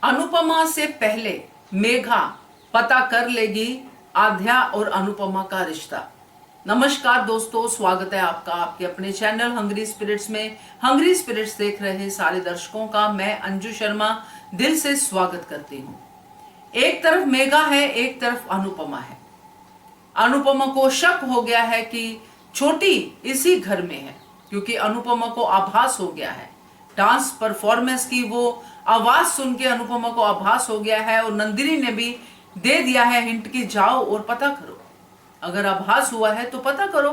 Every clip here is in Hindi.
अनुपमा से पहले मेघा पता कर लेगी आध्या और अनुपमा का रिश्ता। नमस्कार दोस्तों, स्वागत है आपका आपके अपने चैनल हंग्री स्पिरिट्स में। हंग्री स्पिरिट्स देख रहे सारे दर्शकों का मैं अंजू शर्मा दिल से स्वागत करती हूँ। एक तरफ मेघा है, एक तरफ अनुपमा है। अनुपमा को शक हो गया है कि छोटी इसी घर में है, क्योंकि अनुपमा को आभास हो गया है। डांस परफॉर्मेंस की वो आवाज सुन के अनुपमा को आभास हो गया है और नंदिनी ने भी दे दिया है हिंट कि जाओ और पता करो। अगर आभास हुआ है तो पता करो,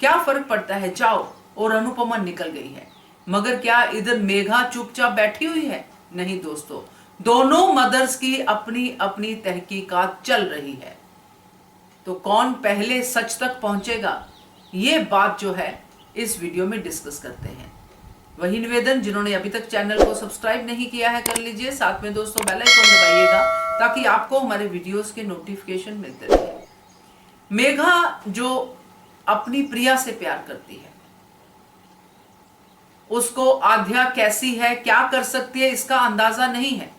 क्या फर्क पड़ता है, जाओ। और अनुपमा निकल गई है। मगर क्या इधर मेघा चुपचाप बैठी हुई है? नहीं दोस्तों, दोनों मदर्स की अपनी अपनी तहकीकात चल रही है। तो कौन पहले सच तक पहुंचेगा, ये बात जो है इस वीडियो में डिस्कस करते हैं। वही निवेदन, जिन्होंने अभी तक चैनल को सब्सक्राइब नहीं किया है कर लीजिए। साथ में दोस्तों बेल आइकन दबाइएगा ताकि आपको हमारे वीडियोस के नोटिफिकेशन मिलते रहे। मेघा जो अपनी प्रिया से प्यार करती है, उसको आध्या कैसी है, क्या कर सकती है, इसका अंदाजा नहीं है।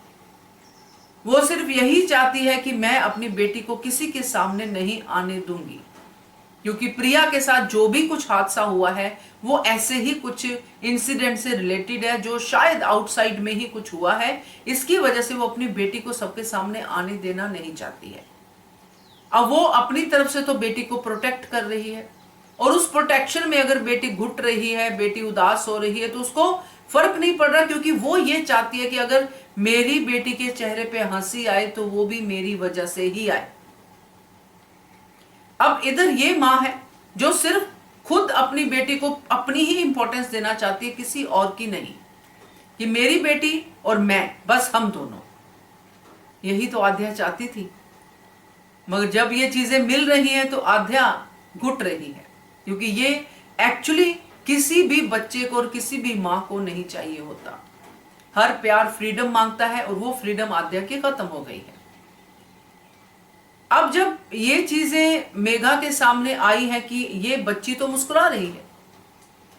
वो सिर्फ यही चाहती है कि मैं अपनी बेटी को किसी के सामने नहीं आने दूंगी, क्योंकि प्रिया के साथ जो भी कुछ हादसा हुआ है वो ऐसे ही कुछ इंसिडेंट से रिलेटेड है, जो शायद आउटसाइड में ही कुछ हुआ है। इसकी वजह से वो अपनी बेटी को सबके सामने आने देना नहीं चाहती है। अब वो अपनी तरफ से तो बेटी को प्रोटेक्ट कर रही है, और उस प्रोटेक्शन में अगर बेटी घुट रही है, बेटी उदास हो रही है, तो उसको फर्क नहीं पड़ रहा, क्योंकि वो ये चाहती है कि अगर मेरी बेटी के चेहरे पे हंसी आए तो वो भी मेरी वजह से ही आए। अब इधर ये माँ है जो सिर्फ खुद अपनी बेटी को अपनी ही इंपॉर्टेंस देना चाहती है, किसी और की नहीं, कि मेरी बेटी और मैं, बस हम दोनों। यही तो आध्या चाहती थी। मगर जब ये चीजें मिल रही हैं तो आध्या घुट रही है, क्योंकि ये एक्चुअली किसी भी बच्चे को और किसी भी माँ को नहीं चाहिए होता। हर प्यार फ्रीडम मांगता है, और वो फ्रीडम आध्या की खत्म हो गई है। अब जब ये चीजें मेघा के सामने आई है कि ये बच्ची तो मुस्कुरा रही है,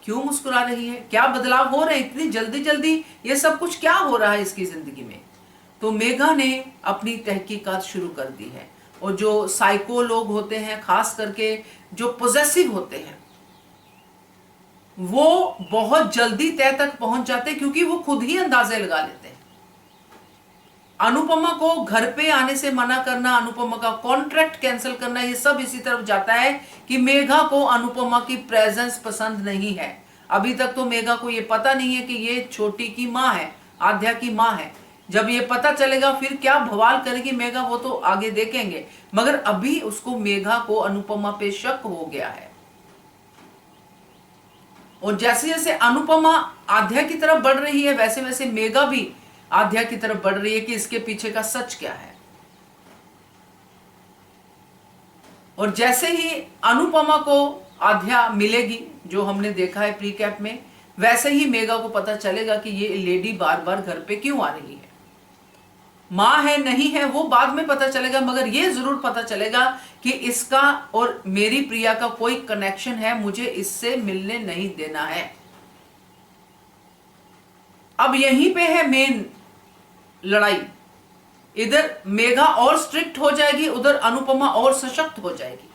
क्यों मुस्कुरा रही है, क्या बदलाव हो रहे हैं, इतनी जल्दी जल्दी ये सब कुछ क्या हो रहा है इसकी जिंदगी में। तो मेघा ने अपनी तहकीकात शुरू कर दी है। और जो साइको लोग होते हैं, खास करके जो पोजेसिव होते हैं, वो बहुत जल्दी तय तक पहुंच जाते हैं, क्योंकि वो खुद ही अंदाजे लगा लेते हैं। अनुपमा को घर पे आने से मना करना, अनुपमा का कॉन्ट्रैक्ट कैंसिल करना, ये सब इसी तरफ जाता है कि मेघा को अनुपमा की प्रेजेंस पसंद नहीं है। अभी तक तो मेघा को ये पता नहीं है कि ये छोटी की माँ है, आध्या की माँ है। जब ये पता चलेगा फिर क्या बवाल करेगी मेघा, वो तो आगे देखेंगे। मगर अभी उसको, मेघा को अनुपमा पे शक हो गया है। और जैसे जैसे अनुपमा आध्या की तरफ बढ़ रही है, वैसे वैसे मेघा भी आध्या की तरफ बढ़ रही है कि इसके पीछे का सच क्या है। और जैसे ही अनुपमा को आध्या मिलेगी, जो हमने देखा है प्री कैप में, वैसे ही मेघा को पता चलेगा कि ये लेडी बार बार घर पे क्यों आ रही है। मां है नहीं है वो बाद में पता चलेगा, मगर ये जरूर पता चलेगा कि इसका और मेरी प्रिया का कोई कनेक्शन है, मुझे इससे मिलने नहीं देना है। अब यहीं पे है मेन लड़ाई। इधर मेघा और स्ट्रिक्ट हो जाएगी, उधर अनुपमा और सशक्त हो जाएगी।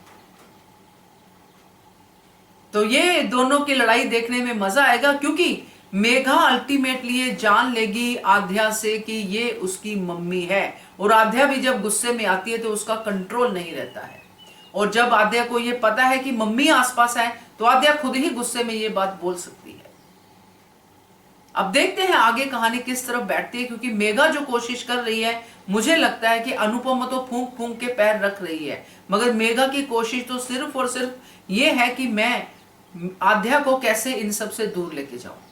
तो ये दोनों की लड़ाई देखने में मजा आएगा, क्योंकि मेघा अल्टीमेटली ये जान लेगी आध्या से कि ये उसकी मम्मी है। और आध्या भी जब गुस्से में आती है तो उसका कंट्रोल नहीं रहता है। और जब आध्या को ये पता है कि मम्मी आसपास है, तो आध्या खुद ही गुस्से में ये बात बोल सकती है। अब देखते हैं आगे कहानी किस तरफ बैठती है, क्योंकि मेघा जो कोशिश कर रही है, मुझे लगता है कि अनुपमा तो फूंक फूंक के पैर रख रही है, मगर मेघा की कोशिश तो सिर्फ और सिर्फ ये है कि मैं आध्या को कैसे इन सब से दूर लेके जाऊं।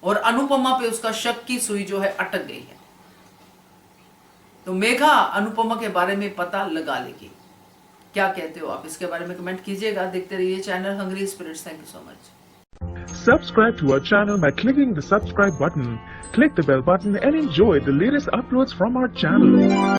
और अनुपमा पे उसका शक की सुई जो है अटक गई है। तो मेघा अनुपमा के बारे में पता लगा लेगी। क्या कहते हो आप, इसके बारे में कमेंट कीजिएगा। देखते रहिए channel hungry spirits. Thank you so much. Subscribe to our channel by clicking the subscribe button. Click the bell button and enjoy the latest uploads from our channel.